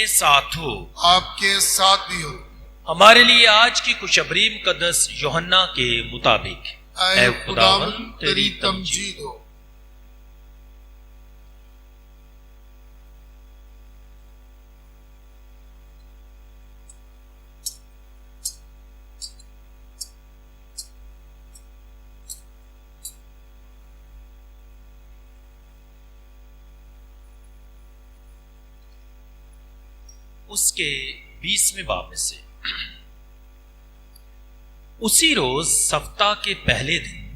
ساتھ ہو، آپ کے ساتھ بھی ہو۔ ہمارے لیے آج کی خوشخبری مقدس یوحنا کے مطابق۔ اے خداوند تیری تمجید ہو۔ اس کے 20ویں باب میں سے، اسی روز ہفتہ کے پہلے دن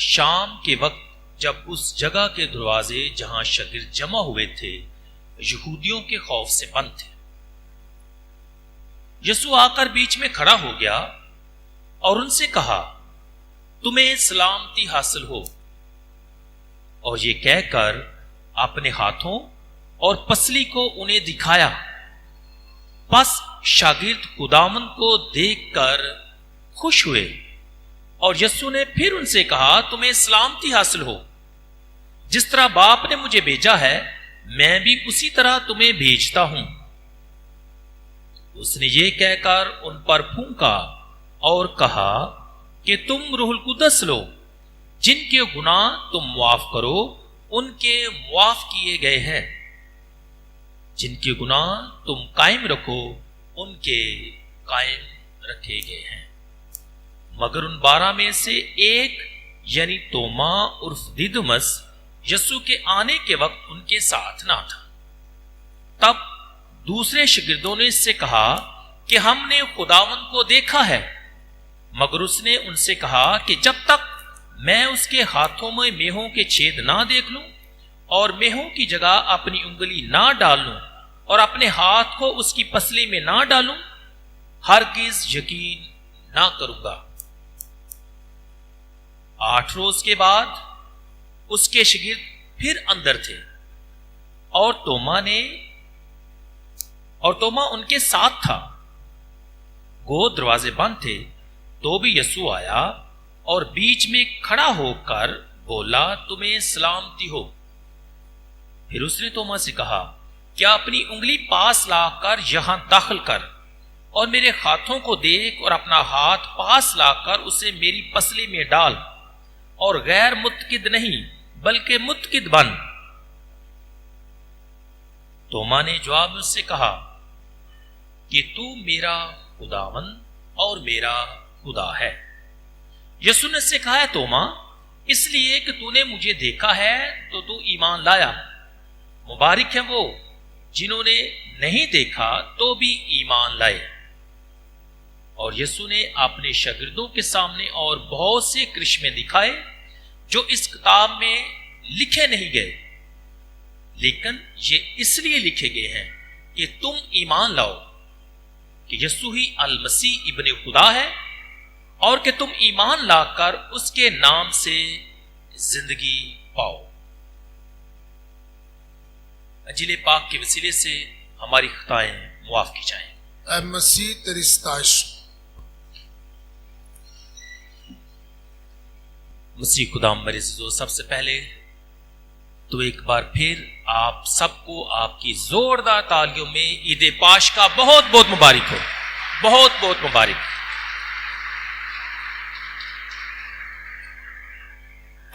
شام کے وقت، جب اس جگہ کے دروازے جہاں شاگرد جمع ہوئے تھے یہودیوں کے خوف سے بند تھے، یسوع آ کر بیچ میں کھڑا ہو گیا اور ان سے کہا، تمہیں سلامتی حاصل ہو۔ اور یہ کہہ کر اپنے ہاتھوں اور پسلی کو انہیں دکھایا۔ پس شاگرد خداوند کو دیکھ کر خوش ہوئے، اور یسوع نے پھر ان سے کہا، تمہیں سلامتی حاصل ہو۔ جس طرح باپ نے مجھے بھیجا ہے، میں بھی اسی طرح تمہیں بھیجتا ہوں۔ اس نے یہ کہہ کر ان پر پھونکا اور کہا کہ تم روح القدس لو۔ جن کے گناہ تم معاف کرو، ان کے معاف کیے گئے ہیں۔ جن کے گناہ تم قائم رکھو، ان کے قائم رکھے گئے ہیں۔ مگر ان 12 میں سے ایک یعنی توما عرف دیدمس یسوع کے آنے کے وقت ان کے ساتھ نہ تھا۔ تب دوسرے شاگردوں نے اس سے کہا کہ ہم نے خداوند کو دیکھا ہے۔ مگر اس نے ان سے کہا کہ جب تک میں اس کے ہاتھوں میں میہوں کے چھید نہ دیکھ لوں اور میہوں کی جگہ اپنی انگلی نہ ڈال لوں اور اپنے ہاتھ کو اس کی پسلی میں نہ ڈالوں، ہرگز یقین نہ کروں گا۔ 8 روز کے بعد اس کے شاگرد پھر اندر تھے، اور توما ان کے ساتھ تھا۔ گو دروازے بند تھے تو بھی یسوع آیا اور بیچ میں کھڑا ہو کر بولا، تمہیں سلامتی ہو۔ پھر اس نے توما سے کہا، کیا اپنی انگلی پاس لا کر یہاں داخل کر اور میرے ہاتھوں کو دیکھ، اور اپنا ہاتھ پاس لا کر اسے میری پسلی میں ڈال، اور غیر متقد نہیں بلکہ متقد بن۔ توما نے جواب میں اس سے کہا کہ تو میرا خداوند اور میرا خدا ہے۔ یسوع نے اس سے کہا، ہے توما، اس لیے کہ تو نے مجھے دیکھا ہے تو تو ایمان لایا۔ مبارک ہیں وہ جنہوں نے نہیں دیکھا تو بھی ایمان لائے۔ اور یسوع نے اپنے شاگردوں کے سامنے اور بہت سے کرشمے دکھائے جو اس کتاب میں لکھے نہیں گئے، لیکن یہ اس لیے لکھے گئے ہیں کہ تم ایمان لاؤ کہ یسوع ہی المسیح ابن خدا ہے، اور کہ تم ایمان لا کر اس کے نام سے زندگی پاؤ۔ انجیل پاک کے وسیلے سے ہماری خطائیں معاف کی جائیں۔ اے مسیح تیری ستائش۔ مسیح خدا میرے عزیزو، سب سے پہلے تو ایک بار پھر آپ سب کو آپ کی زوردار تالیوں میں عید پاشکا بہت بہت مبارک ہو، بہت بہت مبارک۔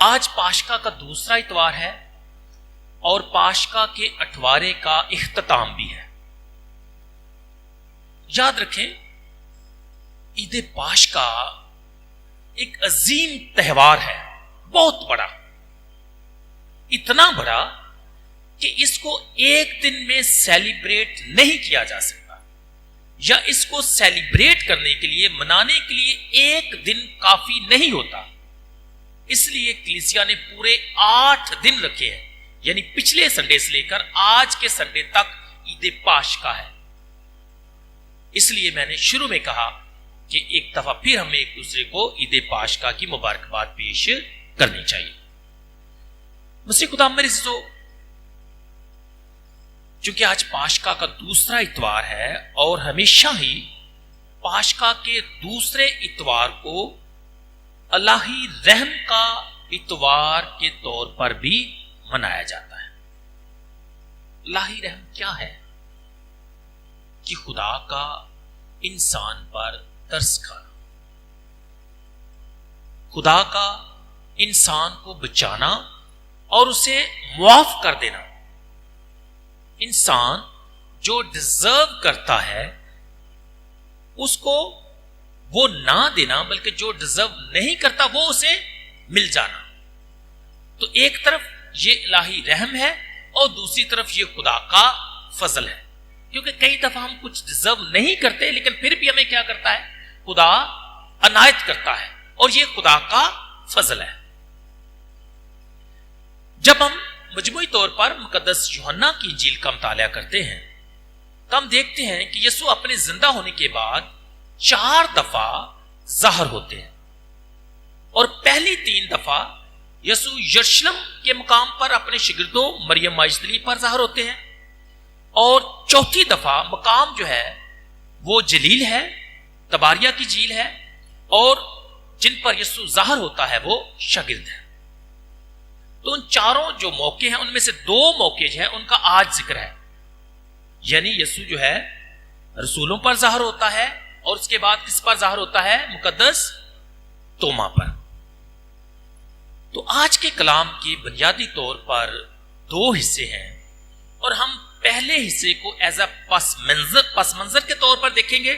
آج پاشکا کا دوسرا اتوار ہے اور پاشکا کے 8وارے کا اختتام بھی ہے۔ یاد رکھیں، عید پاشکا ایک عظیم تہوار ہے، بہت بڑا، اتنا بڑا کہ اس کو ایک دن میں سیلیبریٹ نہیں کیا جا سکتا، یا اس کو سیلیبریٹ کرنے کے لیے، منانے کے لیے ایک دن کافی نہیں ہوتا۔ اس لیے کلیسیا نے پورے 8 دن رکھے ہیں، یعنی پچھلے سنڈے سے لے کر آج کے سنڈے تک عید پاشکا ہے۔ اس لیے میں نے شروع میں کہا کہ ایک دفعہ پھر ہمیں ایک دوسرے کو عید پاشکا کی مبارکباد پیش کرنی چاہیے۔ مسیح خدا میرے عزیزو، چونکہ آج پاشکا کا دوسرا اتوار ہے اور ہمیشہ ہی پاشکا کے دوسرے اتوار کو الہی رحم کا اتوار کے طور پر بھی منایا جاتا ہے۔ الہی رحم کیا ہے؟ کہ خدا کا انسان پر ترس کھانا، خدا کا انسان کو بچانا اور اسے معاف کر دینا۔ انسان جو ڈیزرو کرتا ہے اس کو وہ نہ دینا، بلکہ جو ڈیزرو نہیں کرتا وہ اسے مل جانا۔ تو ایک طرف یہ الہی رحم ہے اور دوسری طرف یہ خدا کا فضل ہے، کیونکہ کئی دفعہ ہم کچھ ڈیزرو نہیں کرتے لیکن پھر بھی ہمیں کیا کرتا ہے؟ خدا عنایت کرتا ہے، اور یہ خدا کا فضل ہے۔ جب ہم مجموعی طور پر مقدس یوحنا کی انجیل کا مطالعہ کرتے ہیں تو ہم دیکھتے ہیں کہ یسوع اپنے زندہ ہونے کے بعد 4 دفعہ ظاہر ہوتے ہیں، اور پہلی 3 دفعہ یسوع یروشلم کے مقام پر اپنے شاگردوں مریم مجدلی پر ظاہر ہوتے ہیں، اور چوتھی دفعہ مقام جو ہے وہ جلیل ہے، تباریہ کی جھیل ہے، اور جن پر یسوع ظاہر ہوتا ہے وہ شاگرد ہے۔ تو ان 4 جو موقع ہیں ان میں سے 2 موقع جو ہیں ان کا آج ذکر ہے، یعنی یسوع جو ہے رسولوں پر ظاہر ہوتا ہے، اور اس کے بعد کس پر ظاہر ہوتا ہے؟ مقدس توما پر۔ تو آج کے کلام کے بنیادی طور پر 2 حصے ہیں، اور ہم پہلے حصے کو ایز اے پس منظر کے طور پر دیکھیں گے،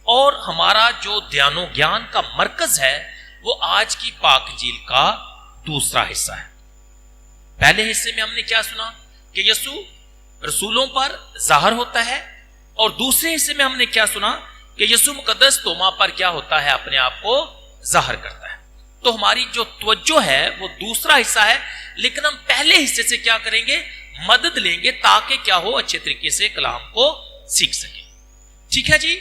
اور ہمارا جو دھیان و گیان کا مرکز ہے وہ آج کی پاک انجیل کا دوسرا حصہ ہے۔ پہلے حصے میں ہم نے کیا سنا کہ یسوع رسولوں پر ظاہر ہوتا ہے، اور دوسرے حصے میں ہم نے کیا سنا کہ یسوع مقدس توما پر کیا ہوتا ہے؟ اپنے آپ کو ظاہر کرتا ہے۔ تو ہماری جو توجہ ہے وہ دوسرا حصہ ہے، لیکن ہم پہلے حصے سے کیا کریں گے؟ مدد لیں گے تاکہ کیا ہو؟ اچھے طریقے سے کلام کو سیکھ سکیں۔ ٹھیک ہے جی؟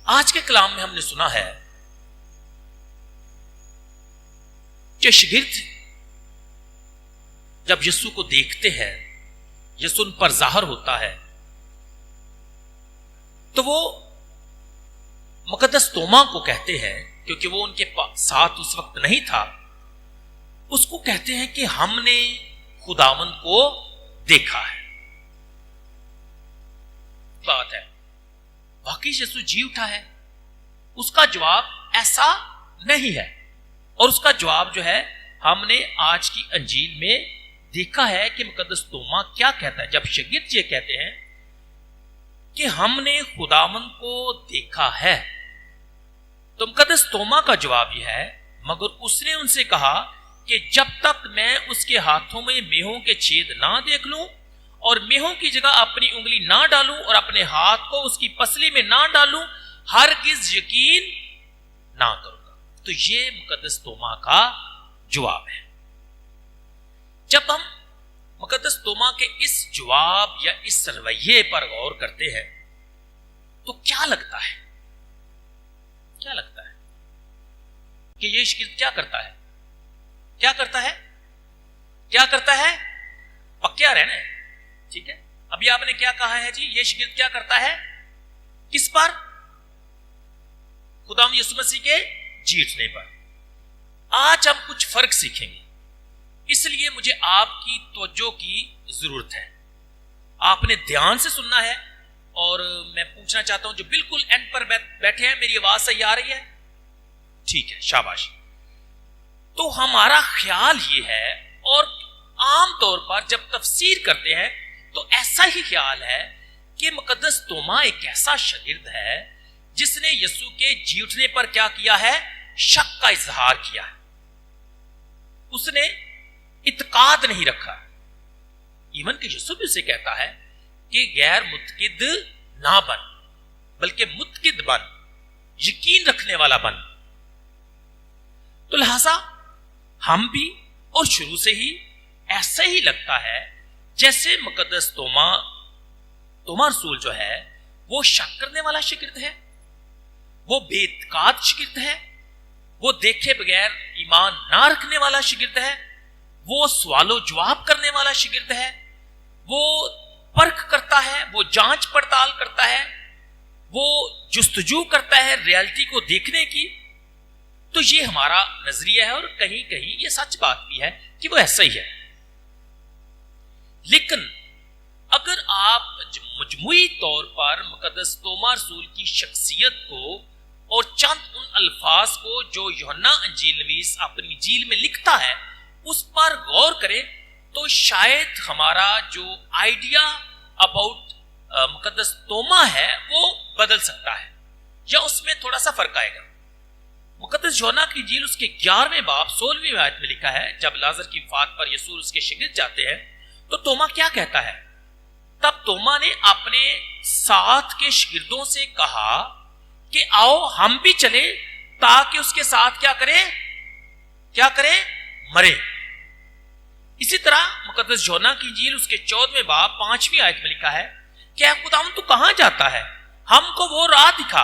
آج کے کلام میں ہم نے سنا ہے کہ شاگرد جب یسوع کو دیکھتے ہیں، یسوع ان پر ظاہر ہوتا ہے، تو وہ مقدس توما کو کہتے ہیں، کیونکہ وہ ان کے ساتھ اس وقت نہیں تھا، اس کو کہتے ہیں کہ ہم نے خداوند کو دیکھا ہے۔ بات ہے واقعی یسوع جی اٹھا ہے؟ اس کا جواب ایسا نہیں ہے، اور اس کا جواب جو ہے ہم نے آج کی انجیل میں دیکھا ہے کہ مقدس توما کیا کہتا ہے جب شاگرد یہ کہتے ہیں کہ ہم نے خداوند کو دیکھا ہے۔ تو مقدس توما کا جواب یہ ہے، مگر اس نے ان سے کہا کہ جب تک میں اس کے ہاتھوں میں میہوں کے چھید نہ دیکھ لوں اور میہوں کی جگہ اپنی انگلی نہ ڈالوں اور اپنے ہاتھ کو اس کی پسلی میں نہ ڈالوں، ہرگز یقین نہ کروں گا۔ تو یہ مقدس توما کا جواب ہے۔ جب ہم مقدس توما کے اس جواب یا اس رویے پر غور کرتے ہیں تو کیا لگتا ہے؟ کیا لگتا ہے کہ یہ شاگرد کیا کرتا ہے؟ کیا کرتا ہے؟ کیا کرتا ہے؟ پکیا رہنا ہے۔ ٹھیک ہے، ابھی آپ نے کیا کہا ہے جی؟ یہ شاگرد کیا کرتا ہے؟ کس پر؟ خدا یسوع مسیح کے جی اٹھنے پر۔ آج ہم کچھ فرق سیکھیں گے، اس لیے مجھے آپ کی توجہ کی ضرورت ہے۔ آپ نے دھیان سے سننا ہے، اور میں پوچھنا چاہتا ہوں جو بالکل اینڈ پر بیٹھے ہیں، میری آواز صحیح آ رہی ہے؟ ٹھیک ہے، شاباش۔ تو ہمارا خیال یہ ہے، اور عام طور پر جب تفسیر کرتے ہیں تو ایسا ہی خیال ہے کہ مقدس توما ایک ایسا شاگرد ہے جس نے یسوع کے جی اٹھنے پر کیا کیا ہے؟ شک کا اظہار کیا ہے۔ اس نے اعتقاد نہیں رکھا، ایون کہ یسوع بھی اسے کہتا ہے کہ غیر متقد نہ بن، بلکہ متقد بن، یقین رکھنے والا بن۔ تو لہذا ہم بھی اور شروع سے ہی ایسا ہی لگتا ہے جیسے مقدس توما رسول جو ہے وہ شک کرنے والا شاگرد ہے، وہ بے اعتقاد شاگرد ہے، وہ دیکھے بغیر ایمان نہ رکھنے والا شاگرد ہے، وہ سوال و جواب کرنے والا شاگرد ہے، وہ پرکھ کرتا ہے، وہ جانچ پڑتال کرتا ہے، وہ جستجو کرتا ہے ریالٹی کو دیکھنے کی۔ تو یہ ہمارا نظریہ ہے، اور کہیں کہیں یہ سچ بات بھی ہے کہ وہ ایسا ہی ہے۔ لیکن مجموعی طور پر مقدس توما رسول کی شخصیت کو اور چند ان الفاظ کو جو یوحنا انجیل نویس اپنی انجیل میں لکھتا ہے اس پر غور کریں تو شاید ہمارا جو آئیڈیا اباؤٹ مقدس توما ہے وہ بدل سکتا ہے یا اس میں تھوڑا سا فرق آئے گا۔ مقدس یوحنا کی انجیل اس کے 11ویں باب 16ویں آیت میں لکھا ہے، جب لازر کی وفات پر یسوع اس کے شاگرد جاتے ہیں تو توما کیا کہتا ہے؟ تب توما نے اپنے ساتھ کے شاگردوں سے کہا کہ آؤ ہم بھی چلے تاکہ اس کے ساتھ کیا کریں؟ مرے۔ اسی طرح مقدس یوحنا کی انجیل اس کے 14ویں باب 5ویں آیت میں لکھا ہے کہ اے خداوند تو کہاں جاتا ہے؟ ہم کو وہ راہ دکھا۔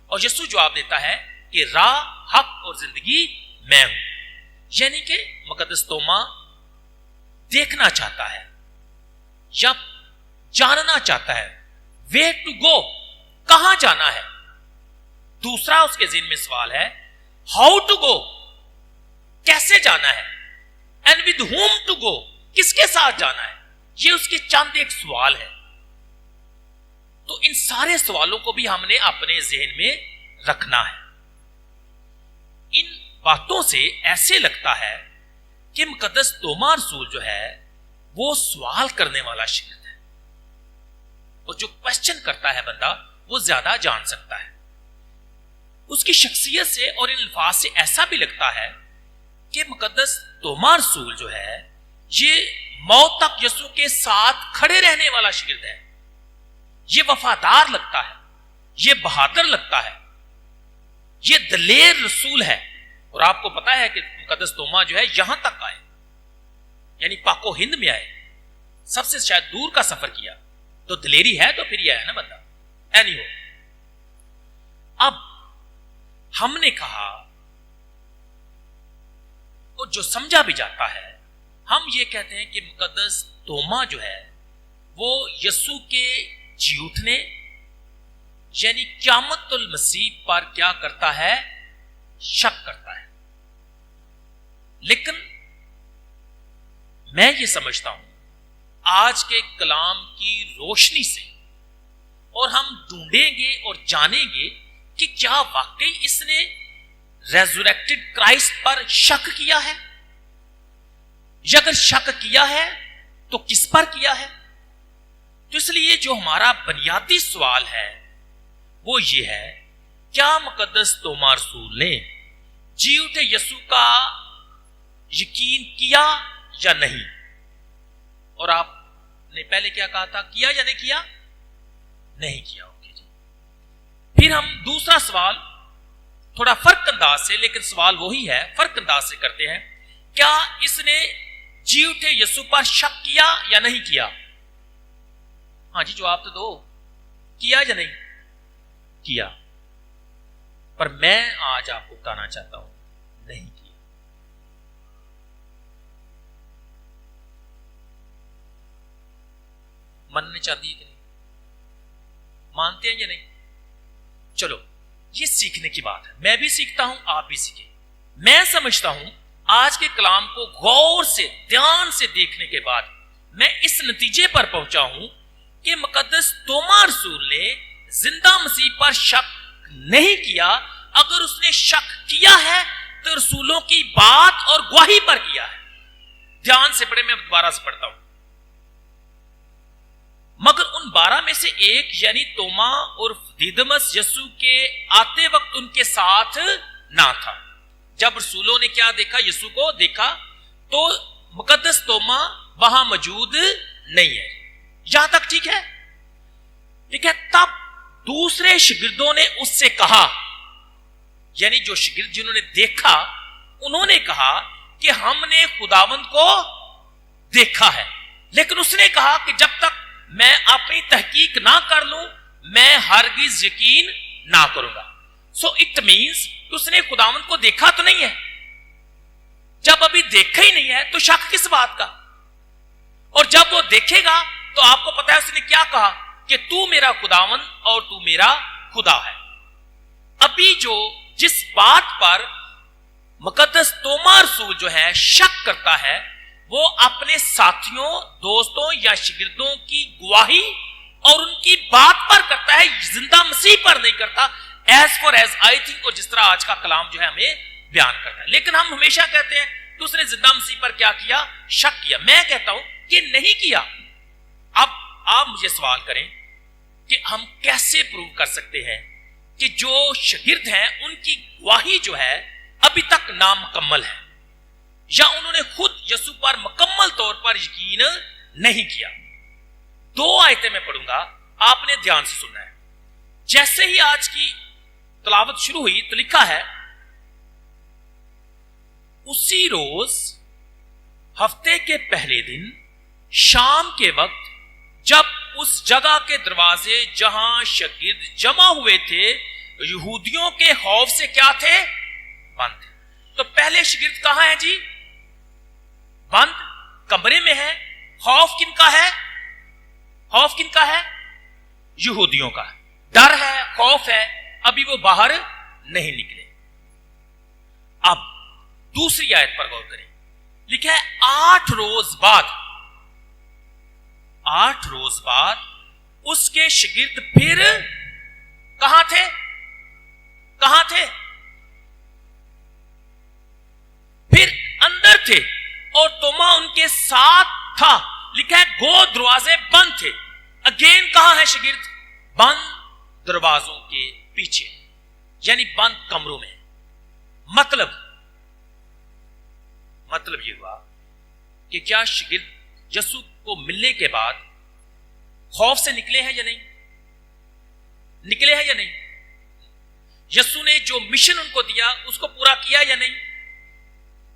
اور یسوع جواب دیتا ہے کہ راہ، حق اور زندگی میں ہوں۔ یعنی کہ مقدس توما دیکھنا چاہتا ہے یا جاننا چاہتا ہے ویئر ٹو گو، کہاں جانا ہے۔ دوسرا اس کے ذہن میں سوال ہے ہاؤ ٹو گو، کیسے جانا ہے، and with home to go, کس کے ساتھ جانا ہے۔ یہ اس کے چند ایک سوال ہے۔ تو ان سارے سوالوں کو بھی ہم نے اپنے ذہن میں رکھنا ہے۔ ان باتوں سے ایسے لگتا ہے کہ مقدس توما رسول جو ہے وہ سوال کرنے والا شاگرد ہے، اور جو کوسچن کرتا ہے بندہ وہ زیادہ جان سکتا ہے۔ اس کی شخصیت سے اور ان الفاظ سے ایسا بھی لگتا ہے کہ مقدس توما رسول جو ہے یہ موت تک یسوع کے ساتھ کھڑے رہنے والا شاگرد ہے۔ یہ وفادار لگتا ہے، یہ بہادر لگتا ہے، یہ دلیر رسول ہے۔ اور آپ کو پتا ہے کہ مقدس توما جو ہے یہاں تک آئے، یعنی پاک و ہند میں آئے، سب سے شاید دور کا سفر کیا، تو دلیری ہے تو پھر یہ ہے نا بندہ۔ اینی ہو، اب ہم نے کہا اور جو سمجھا بھی جاتا ہے، ہم یہ کہتے ہیں کہ مقدس توما جو ہے وہ یسوع کے جی اٹھنے یعنی قیامت المسیح پر کیا کرتا ہے؟ شک کرتا ہے۔ لیکن میں یہ سمجھتا ہوں آج کے کلام کی روشنی سے، اور ہم ڈھونڈیں گے اور جانیں گے کہ کیا واقعی اس نے ریزوریکٹڈ کرائسٹ پر شک کیا ہے، یا اگر شک کیا ہے تو کس پر کیا ہے۔ تو اس لیے جو ہمارا بنیادی سوال ہے وہ یہ ہے، کیا مقدس توما رسول نے جی اٹھے یسوع کا یقین کیا یا نہیں؟ اور آپ نے پہلے کیا کہا تھا، کیا یا نہیں کیا؟ نہیں کیا۔ اوکے جی، پھر ہم دوسرا سوال تھوڑا فرق انداز سے، لیکن سوال وہی ہے، فرق انداز سے کرتے ہیں، کیا اس نے جی اٹھے یسوع پر شک کیا یا نہیں کیا؟ ہاں جی جواب تو دو، کیا یا نہیں کیا؟ پر میں آج آپ کو بتانا چاہتا ہوں نہیں کیا۔ ماننے چاہتی ہے کہ نہیں؟ مانتے ہیں یا نہیں؟ چلو یہ سیکھنے کی بات ہے، میں بھی سیکھتا ہوں، آپ بھی سیکھیں۔ میں سمجھتا ہوں آج کے کلام کو غور سے دھیان سے دیکھنے کے بعد میں اس نتیجے پر پہنچا ہوں کہ مقدس توما رسول نے زندہ مسیح پر شک نہیں کیا۔ اگر اس نے شک کیا ہے تو رسولوں کی بات اور گواہی پر کیا ہے۔ دھیان سے پڑھے، میں دوبارہ سے پڑھتا ہوں۔ مگر ان 12 میں سے ایک یعنی توما اور دیدمس یسوع کے آتے وقت ان کے ساتھ نہ تھا۔ جب رسولوں نے کیا دیکھا؟ یسوع کو دیکھا، تو مقدس توما وہاں موجود نہیں ہے۔ یہاں تک ٹھیک ہے؟ ٹھیک ہے۔ تب دوسرے شاگردوں نے اس سے کہا، یعنی جو شاگرد جنہوں نے دیکھا انہوں نے کہا کہ ہم نے خداوند کو دیکھا ہے۔ لیکن اس نے کہا کہ جب تک میں اپنی تحقیق نہ کر لوں میں ہرگز یقین نہ کروں گا۔ سو اٹ مینس اس نے خداوند کو دیکھا تو نہیں ہے۔ جب ابھی دیکھا ہی نہیں ہے تو شک کس بات کا؟ اور جب وہ دیکھے گا تو آپ کو پتا ہے اس نے کیا کہا کہ تو میرا خداوند اور تو میرا خدا ہے۔ ابھی جو جس بات پر مقدس توما رسول جو ہے شک کرتا ہے وہ اپنے ساتھیوں، دوستوں یا شاگردوں کی گواہی اور ان کی بات پر کرتا ہے, زندہ مسیح پر نہیں کرتا, as far as I think, اور جس طرح آج کا کلام جو ہے ہمیں بیان کرتا ہے. لیکن ہم ہمیشہ کہتے ہیں کہ اس نے زندہ مسیح پر کیا کیا, شک کیا. میں کہتا ہوں کہ نہیں کیا. اب آپ مجھے سوال کریں کہ ہم کیسے پروو کر سکتے ہیں کہ جو شاگرد ہیں ان کی گواہی جو ہے ابھی تک نامکمل ہے, یا انہوں نے خود یسوع پر مکمل طور پر یقین نہیں کیا. 2 آیتیں میں پڑھوں گا, آپ نے دھیان سے سننا ہے. جیسے ہی آج کی تلاوت شروع ہوئی تو لکھا ہے, اسی روز ہفتے کے پہلے دن شام کے وقت جب اس جگہ کے دروازے جہاں شاگرد جمع ہوئے تھے یہودیوں کے خوف سے کیا تھے, بند تھے. تو پہلے شاگرد کہاں ہیں جی, بند کمرے میں ہے. خوف کن کا ہے, خوف کن کا ہے, یہودیوں کا. ڈر ہے, خوف ہے, ابھی وہ باہر نہیں نکلے. اب دوسری آیت پر غور کریں, لکھا ہے 8 روز بعد, 8 روز بعد اس کے شاگرد پھر کہاں تھے, کہاں تھے, پھر اندر تھے اور توما ان کے ساتھ تھا. لکھا ہے گو دروازے بند تھے. اگین کہاں ہے شاگرد, بند دروازوں کے پیچھے, یعنی بند کمروں میں. مطلب یہ ہوا کہ کیا شاگرد یسوع کو ملنے کے بعد خوف سے نکلے ہیں یا نہیں, نکلے ہیں یا نہیں. یسوع نے جو مشن ان کو دیا اس کو پورا کیا یا نہیں.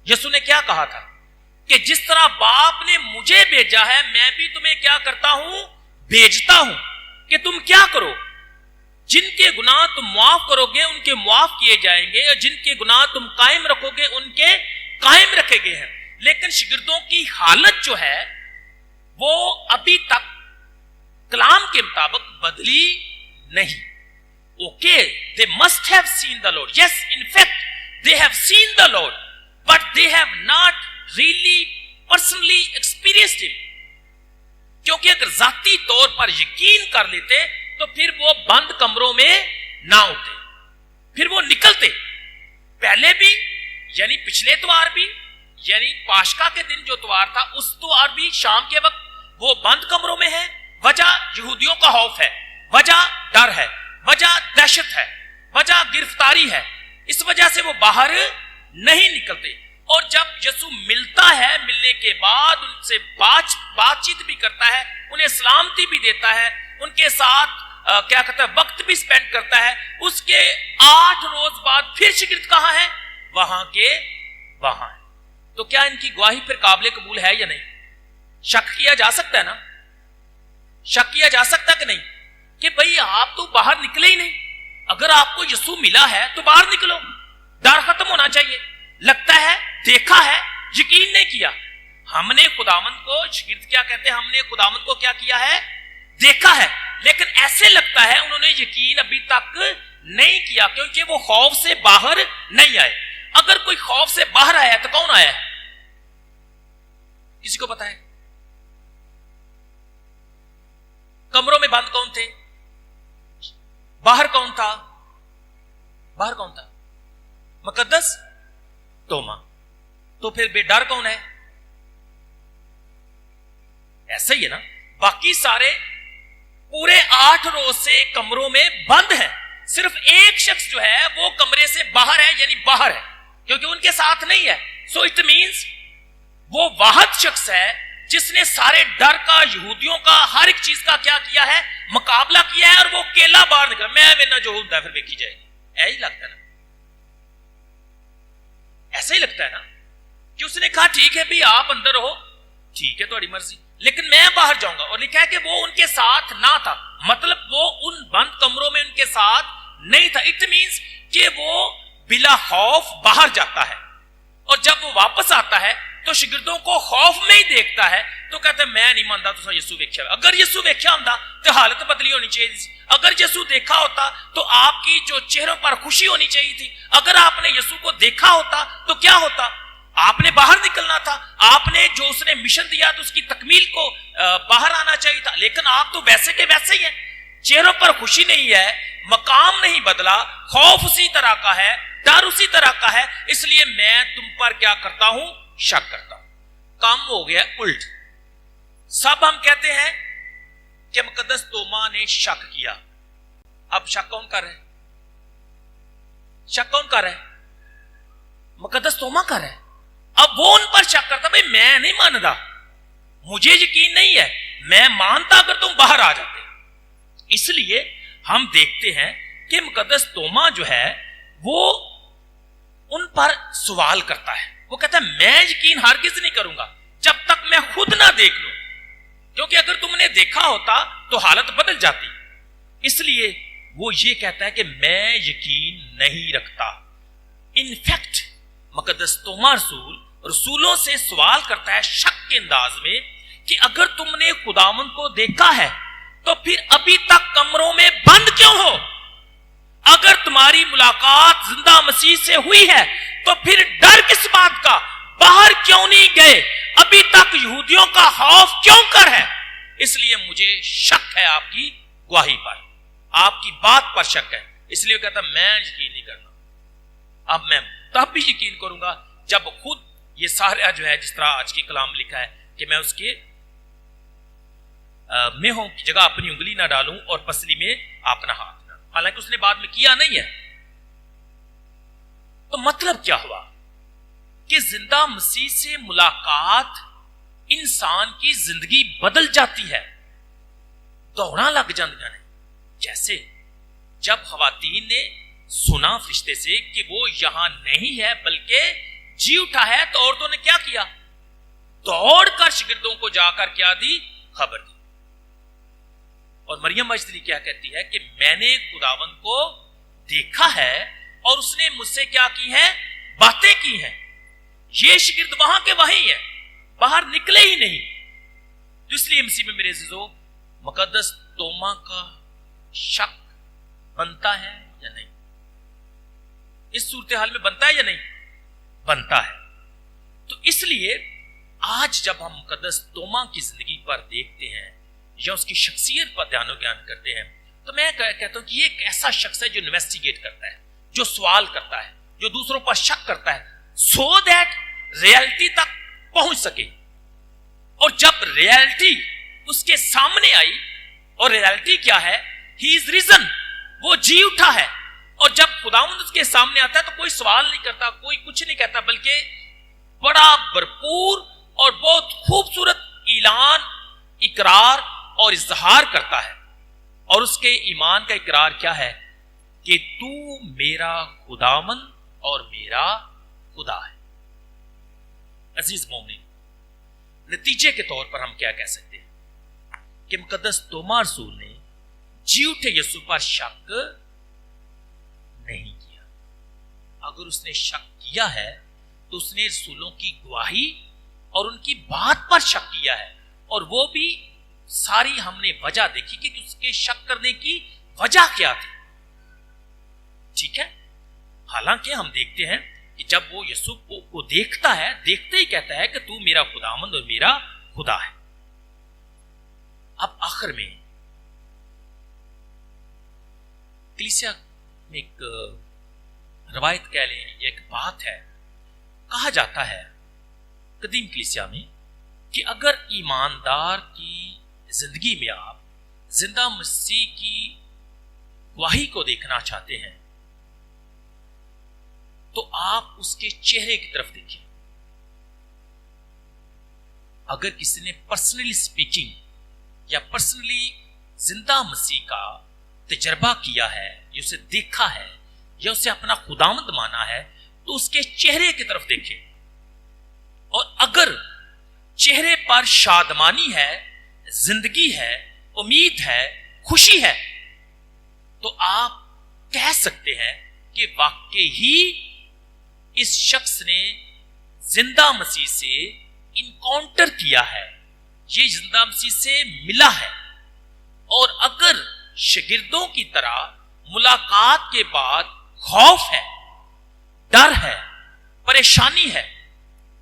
یسوع نے کیا کہا تھا کہ جس طرح باپ نے مجھے بھیجا ہے میں بھی تمہیں کیا کرتا ہوں, بھیجتا ہوں کہ تم کیا کرو, جن کے گناہ تم معاف کرو گے ان کے معاف کیے جائیں گے, اور جن کے گناہ تم قائم رکھو گے ان کے قائم رکھے گئے ہیں. لیکن شاگردوں کی حالت جو ہے وہ ابھی تک کلام کے مطابق بدلی نہیں. Okay, they must have seen the Lord. Yes, in fact, they have seen the Lord, but they have not really personally experienced him. کیونکہ اگر ذاتی طور پر یقین کر لیتے تو پھر وہ بند کمروں میں نہ ہوتے, پھر وہ نکلتے. پہلے بھی یعنی پچھلے اتوار بھی, یعنی پاشکا کے دن جو اتوار تھا اس اتوار بھی شام کے وقت وہ بند کمروں میں ہے. وجہ یہودیوں کا خوف ہے, وجہ ڈر ہے, وجہ دہشت ہے, وجہ گرفتاری ہے. اس وجہ سے وہ باہر نہیں نکلتے. اور جب یسوع ملتا ہے, ملنے کے بعد ان سے بات چیت بھی کرتا ہے, انہیں سلامتی بھی دیتا ہے, ان کے ساتھ کیا کہتا ہے وقت بھی سپینڈ کرتا ہے. اس کے 8 روز بعد پھر شاگرد کہاں ہے, وہاں کے وہاں ہے. تو کیا ان کی گواہی پھر قابل قبول ہے یا نہیں؟ شک کیا جا سکتا ہے نا, شک کیا جا سکتا کہ نہیں کہ بھئی آپ تو باہر نکلے ہی نہیں. اگر آپ کو یسوع ملا ہے تو باہر نکلو, ڈر ختم ہونا چاہیے. لگتا ہے, دیکھا ہے, یقین نہیں کیا. ہم نے خداوند کو, شاگرد کیا کہتے ہیں, ہم نے خداوند کو کیا کیا ہے, دیکھا ہے, لیکن ایسے لگتا ہے انہوں نے یقین ابھی تک نہیں کیا کیونکہ وہ خوف سے باہر نہیں آئے. اگر کوئی خوف سے باہر آیا تو کون آیا ہے, کسی کو پتا ہے؟ کمروں میں بند کون تھے, باہر کون تھا, باہر کون تھا, مقدس توما. تو پھر بے ڈر کون ہے؟ ایسا ہی ہے نا, باقی سارے پورے 8 روز سے کمروں میں بند ہیں. صرف ایک شخص جو ہے وہ کمرے سے باہر ہے, یعنی باہر ہے کیونکہ ان کے ساتھ نہیں ہے. سو اٹ مینس وہ واحد شخص ہے جس نے سارے ڈر کا, یہودیوں کا, ہر ایک چیز کا کیا کیا ہے, مقابلہ کیا ہے, اور وہ اکیلا باہر نکلا. میں جو ہوں پھر دیکھی جائے گی. ایسا ہی لگتا ہے نا, ایسا ہی لگتا ہے نا کہ اس نے کہا ٹھیک ہے بھی آپ اندر رہو, ٹھیک ہے تمہاری مرضی, لیکن میں باہر جاؤں گا. اور لکھا ہے کہ وہ ان کے ساتھ نہ تھا, مطلب وہ ان بند کمروں میں ان کے ساتھ نہیں تھا. اٹ مینس کہ وہ بلا خوف باہر جاتا ہے, اور جب وہ واپس آتا ہے تو شاگردوں کو خوف میں ہی دیکھتا ہے تو کہتا ہے میں نہیں مانتا تو یسوع ویکھیا. اگر یسوع ویکھیا ہوتا تو حالت بدلی ہونی چاہیے تھی. اگر یسوع دیکھا ہوتا تو آپ کی جو چہروں پر خوشی ہونی چاہیے تھی. اگر آپ نے یسوع کو دیکھا ہوتا تو کیا ہوتا, آپ نے باہر نکلنا تھا, آپ نے جو اس نے مشن دیا تو اس کی تکمیل کو باہر آنا چاہیے تھا, لیکن آپ تو ویسے کے ویسے ہی ہیں. چہروں پر خوشی نہیں ہے, مقام نہیں بدلا, خوف اسی طرح کا ہے, ڈر اسی طرح کا ہے, اس لیے میں تم پر کیا کرتا ہوں, شک کرتا ہوں. کام ہو گیا الٹ. سب ہم کہتے ہیں کہ مقدس توما نے شک کیا. اب شک کون کر رہے, شک کون کر رہے, مقدس توما کر رہے. اب وہ ان پر شک کرتا, بھئی میں نہیں مانتا, مجھے یقین نہیں ہے, میں مانتا اگر تم باہر آ جاتے. اس لیے ہم دیکھتے ہیں کہ مقدس توما جو ہے وہ ان پر سوال کرتا ہے. وہ کہتا ہے میں یقین ہرگز نہیں کروں گا جب تک میں خود نہ دیکھ لوں, کیونکہ اگر تم نے دیکھا ہوتا تو حالت بدل جاتی. اس لیے وہ یہ کہتا ہے کہ میں یقین نہیں رکھتا. انفیکٹ مقدس توما رسولوں سے سوال کرتا ہے شک کے انداز میں کہ اگر تم نے خداوند کو دیکھا ہے تو پھر ابھی تک کمروں میں بند کیوں ہو؟ اگر تمہاری ملاقات زندہ مسیح سے ہوئی ہے تو پھر ڈر کس بات کا؟ باہر کیوں نہیں گئے؟ ابھی تک یہودیوں کا خوف کیوں کر ہے؟ اس لیے مجھے شک ہے آپ کی گواہی پر, آپ کی بات پر شک ہے. اس لیے کہتا میں یقین نہیں کرنا. اب میں تب بھی یقین کروں گا جب خود یہ سارا جو ہے جس طرح آج کی کلام لکھا ہے کہ میں اس کے میہوں کی جگہ اپنی انگلی نہ ڈالوں اور پسلی میں اپنا ہاتھ نہ. حالانکہ اس نے بعد میں کیا نہیں ہے. تو مطلب کیا ہوا کہ زندہ مسیح سے ملاقات انسان کی زندگی بدل جاتی ہے, دوڑاں لگ جاندیاں نے. جیسے جب خواتین نے سنا فرشتے سے کہ وہ یہاں نہیں ہے بلکہ جی اٹھا ہے, تو عورتوں نے کیا کیا؟ دوڑ کر شاگردوں کو جا کر کیا دی؟ خبر دی. اور مریم مجدلی کیا کہتی ہے کہ میں نے خداوند کو دیکھا ہے اور اس نے مجھ سے کیا کی ہے؟ باتیں کی ہیں. یہ شاگرد وہاں کے وہیں ہیں, باہر نکلے ہی نہیں. تو اس لیے مسیح میں میرے عزیزو مقدس توما کا شک بنتا ہے یا نہیں؟ اس صورتحال میں بنتا ہے یا نہیں؟ بنتا ہے. تو اس لیے آج جب ہم مقدس توما کی زندگی پر دیکھتے ہیں یا اس کی شخصیت پر دھیان و گیان کرتے ہیں تو میں کہتا ہوں کہ یہ ایک ایسا شخص ہے جو انویسٹیگیٹ کرتا ہے, جو سوال کرتا ہے, جو دوسروں پر شک کرتا ہے, سو دیٹ ریالٹی تک پہنچ سکے. اور جب ریالٹی اس کے سامنے آئی, اور ریالٹی کیا ہے؟ ہی از ریزن, وہ جی اٹھا ہے. اور جب خداوند اس کے سامنے آتا ہے تو کوئی سوال نہیں کرتا, کوئی کچھ نہیں کہتا, بلکہ بڑا بھرپور اور بہت خوبصورت اعلان, اقرار اور اظہار کرتا ہے. اور اس کے ایمان کا اقرار کیا ہے؟ کہ تو میرا خداوند اور میرا خدا ہے. عزیز مومنین, نتیجے کے طور پر ہم کیا کہہ سکتے ہیں کہ مقدس توما رسول نے جی اٹھے یسوع پر شک نہیں کیا. اگر اس نے شک کیا ہے تو اس نے رسولوں کی گواہی اور ان کی بات پر شک کیا ہے, اور وہ بھی ساری ہم نے وجہ دیکھی کہ اس کے شک کرنے کی وجہ کیا تھی. ٹھیک ہے, حالانکہ ہم دیکھتے ہیں کہ جب وہ یسوع کو دیکھتا ہے, دیکھتے ہی کہتا ہے کہ تو میرا خداوند اور میرا خدا ہے. اب آخر میں کلیسیا میں ایک روایت کہہ لیں, ایک بات ہے, کہا جاتا ہے قدیم کلیسیا میں کہ اگر ایماندار کی زندگی میں آپ زندہ مسیح کی گواہی کو دیکھنا چاہتے ہیں تو آپ اس کے چہرے کی طرف دیکھیں. اگر کسی نے پرسنلی سپیکنگ یا پرسنلی زندہ مسیح کا تجربہ کیا ہے, یا اسے دیکھا ہے, یا اسے اپنا خداوند مانا ہے, تو اس کے چہرے کی طرف دیکھیں. اور اگر چہرے پر شادمانی ہے, زندگی ہے, امید ہے, خوشی ہے, تو آپ کہہ سکتے ہیں کہ واقعی ہی اس شخص نے زندہ مسیح سے انکاؤنٹر کیا ہے, یہ زندہ مسیح سے ملا ہے. اور اگر شاگردوں کی طرح ملاقات کے بعد خوف ہے, ڈر ہے, پریشانی ہے,